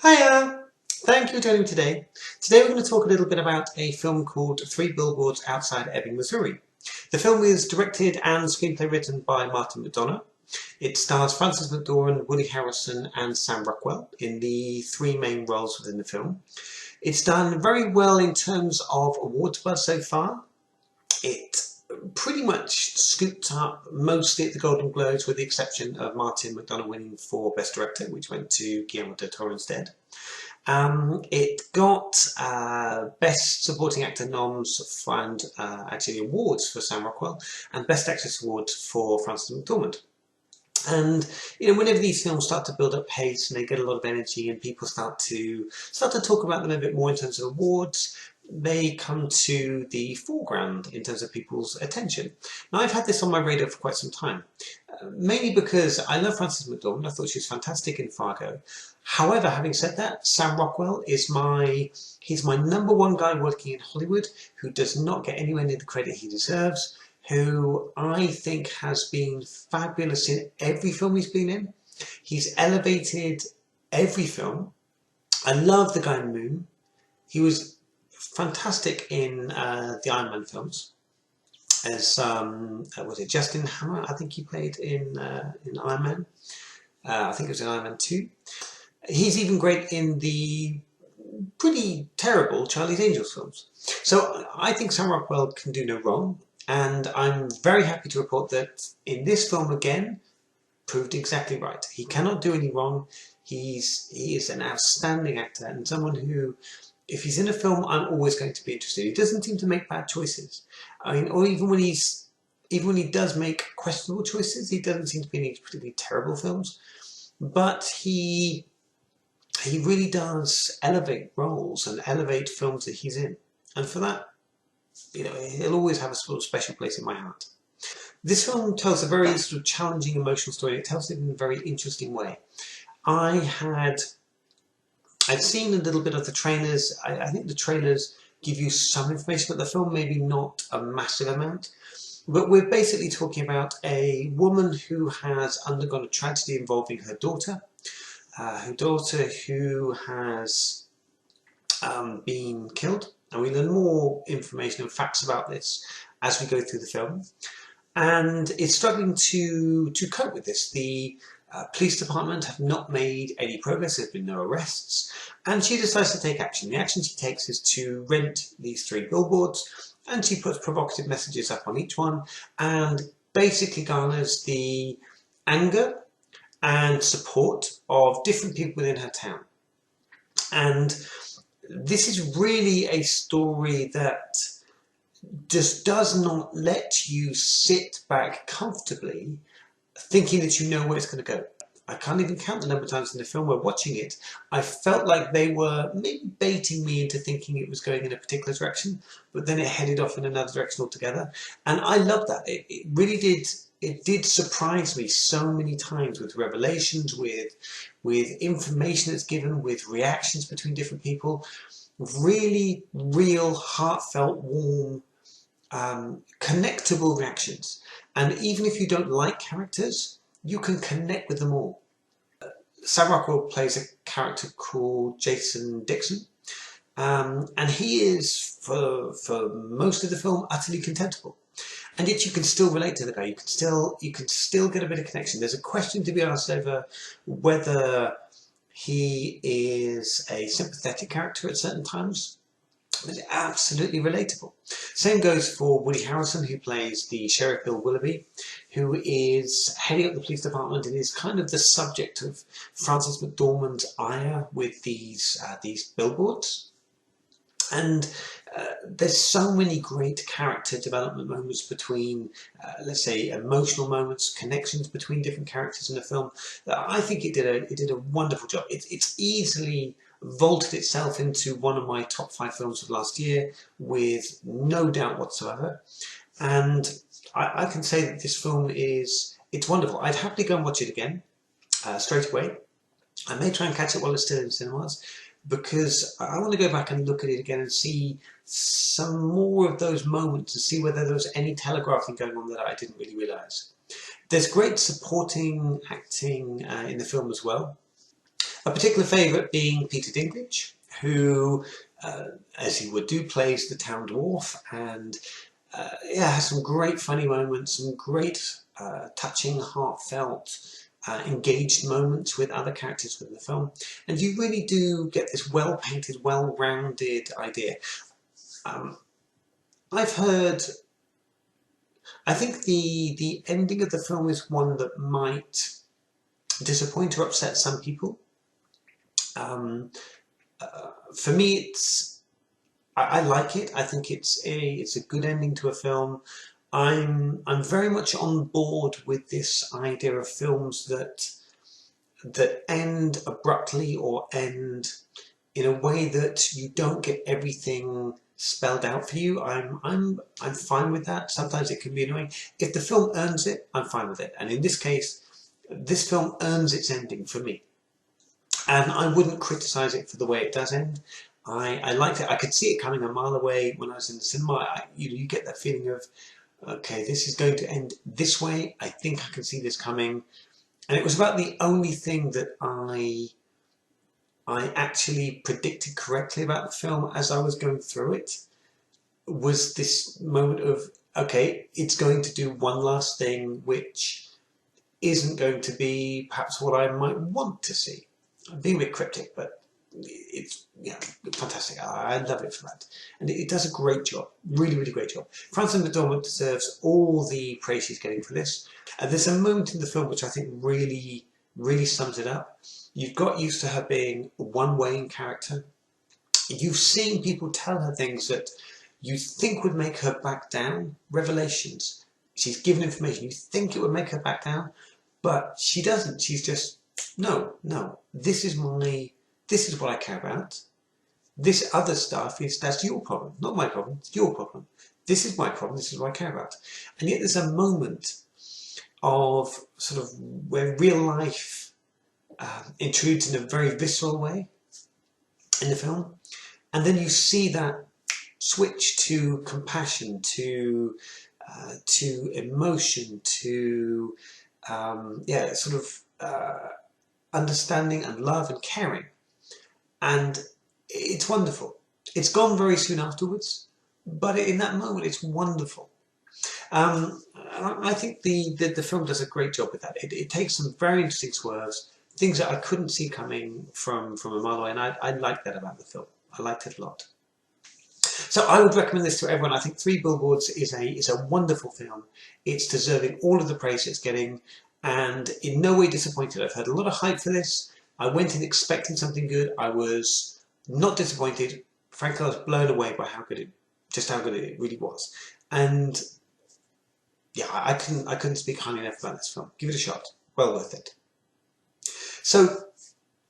Hiya! Thank you for joining me today. Today we're going to talk a little bit about a film called Three Billboards Outside Ebbing, Missouri. The film is directed and screenplay written by Martin McDonagh. It stars Frances McDormand, Woody Harrelson and Sam Rockwell in the three main roles within the film. It's done very well in terms of awards buzz so far. It pretty much scooped up mostly at the Golden Globes, with the exception of Martin McDonagh winning for Best Director, which went to Guillermo del Toro instead. It got Best Supporting Actor noms and actually awards for Sam Rockwell, and Best Actress award for Frances McDormand. And whenever these films start to build up pace and they get a lot of energy and people start to talk about them a bit more in terms of awards, they come to the foreground in terms of people's attention. Now, I've had this on my radar for quite some time, mainly because I love Frances McDormand. I thought she was fantastic in Fargo. However, having said that, Sam Rockwell is he's my number one guy working in Hollywood who does not get anywhere near the credit he deserves, who I think has been fabulous in every film he's been in. He's elevated every film. I love the guy in Moon. He was fantastic in the Iron Man films as was it Justin Hammer? I think he played in Iron Man. I think it was in Iron Man 2. He's even great in the pretty terrible Charlie's Angels films. So I think Sam Rockwell can do no wrong, and I'm very happy to report that in this film again proved exactly right. He cannot do any wrong. He is an outstanding actor and someone who, if he's in a film, I'm always going to be interested. He doesn't seem to make bad choices. I mean, or even when he does make questionable choices, he doesn't seem to be in any particularly terrible films. But he really does elevate roles and elevate films that he's in. And for that, he'll always have a sort of special place in my heart. This film tells a very sort of challenging emotional story. It tells it in a very interesting way. I'd seen a little bit of the trailers. I think the trailers give you some information, but the film maybe not a massive amount. But we're basically talking about a woman who has undergone a tragedy involving her daughter who has been killed. And we learn more information and facts about this as we go through the film. And it's struggling to cope with this. The police department have not made any progress. There's been no arrests, and she decides to take action. The action she takes is to rent these three billboards, and she puts provocative messages up on each one and basically garners the anger and support of different people within her town. And this is really a story that just does not let you sit back comfortably thinking that you know where it's going to go. I can't even count the number of times in the film where watching it, I felt like they were maybe baiting me into thinking it was going in a particular direction, but then it headed off in another direction altogether. And I love that. It really did surprise me so many times with revelations, with information that's given, with reactions between different people. Really real, heartfelt, warm, connectable reactions. And even if you don't like characters, you can connect with them all. Sam Rockwell plays a character called Jason Dixon, and he is, for most of the film, utterly contemptible. And yet you can still relate to the guy. You can still get a bit of connection. There's a question to be asked over whether he is a sympathetic character at certain times, but absolutely relatable. Same goes for Woody Harrelson, who plays the Sheriff Bill Willoughby, who is heading up the police department and is kind of the subject of Frances McDormand's ire with these billboards. And there's so many great character development moments between, let's say, emotional moments, connections between different characters in the film. I think it did a wonderful job. It's easily vaulted itself into one of my top 5 films of last year, with no doubt whatsoever. And I can say that this film it's wonderful. I'd happily go and watch it again straight away. I may try and catch it while it's still in cinemas, because I want to go back and look at it again and see some more of those moments and see whether there was any telegraphing going on that I didn't really realise. There's great supporting acting in the film as well. A particular favourite being Peter Dinklage, who, as he would do, plays the town dwarf, and yeah, has some great funny moments, some great touching, heartfelt, engaged moments with other characters within the film, and you really do get this well-painted, well-rounded idea. I've heard, I think the ending of the film is one that might disappoint or upset some people. For me, I like it. I think it's a good ending to a film. I'm very much on board with this idea of films that end abruptly or end in a way that you don't get everything spelled out for you. I'm fine with that. Sometimes it can be annoying. If the film earns it, I'm fine with it. And in this case, this film earns its ending for me. And I wouldn't criticise it for the way it does end. I liked it. I could see it coming a mile away when I was in the cinema. You get that feeling of, okay, this is going to end this way. I think I can see this coming. And it was about the only thing that I actually predicted correctly about the film as I was going through it, was this moment of, okay, it's going to do one last thing which isn't going to be perhaps what I might want to see. I'm being a bit cryptic, but it's fantastic. I love it for that. And it does a great job, really, really great job. Frances McDormand deserves all the praise she's getting for this. There's a moment in the film which I think really, really sums it up. You've got used to her being one way in character. You've seen people tell her things that you think would make her back down, revelations. She's given information, you think it would make her back down, but she doesn't. She's just, no, this is what I care about. This other stuff that's your problem, not my problem, it's your problem. This is my problem, this is what I care about. And yet there's a moment of sort of where real life intrudes in a very visceral way in the film. And then you see that switch to compassion, to emotion, to sort of understanding and love and caring. And it's wonderful. It's gone very soon afterwards, but in that moment it's wonderful. I think the film does a great job with that. It takes some very interesting swerves, things that I couldn't see coming from a mile away, and I like that about the film. I liked it a lot. So I would recommend this to everyone. I think Three Billboards is a wonderful film. It's deserving all of the praise it's getting, and in no way disappointed. I've heard a lot of hype for this. I went in expecting something good. I was not disappointed. Frankly, I was blown away by how good it really was. And yeah, I couldn't speak highly enough about this film. Give it a shot. Well worth it. So,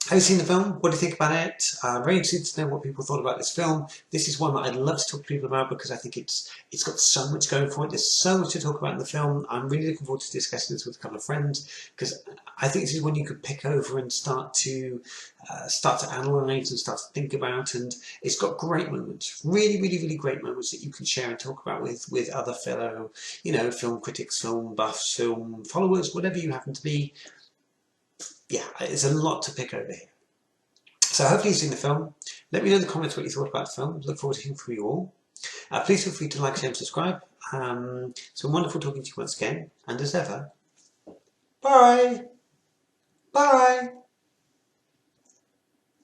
have you seen the film? What do you think about it? I'm very interested to know what people thought about this film. This is one that I'd love to talk to people about because I think it's got so much going for it. There's so much to talk about in the film. I'm really looking forward to discussing this with a couple of friends because I think this is one you could pick over and start to analyse and start to think about. And it's got great moments, really, really, really great moments that you can share and talk about with other fellow, film critics, film buffs, film followers, whatever you happen to be. Yeah, there's a lot to pick over here. So hopefully you've seen the film. Let me know in the comments what you thought about the film. Look forward to hearing from you all. Please feel free to like, share and subscribe. It's been wonderful talking to you once again. And as ever, bye! Bye!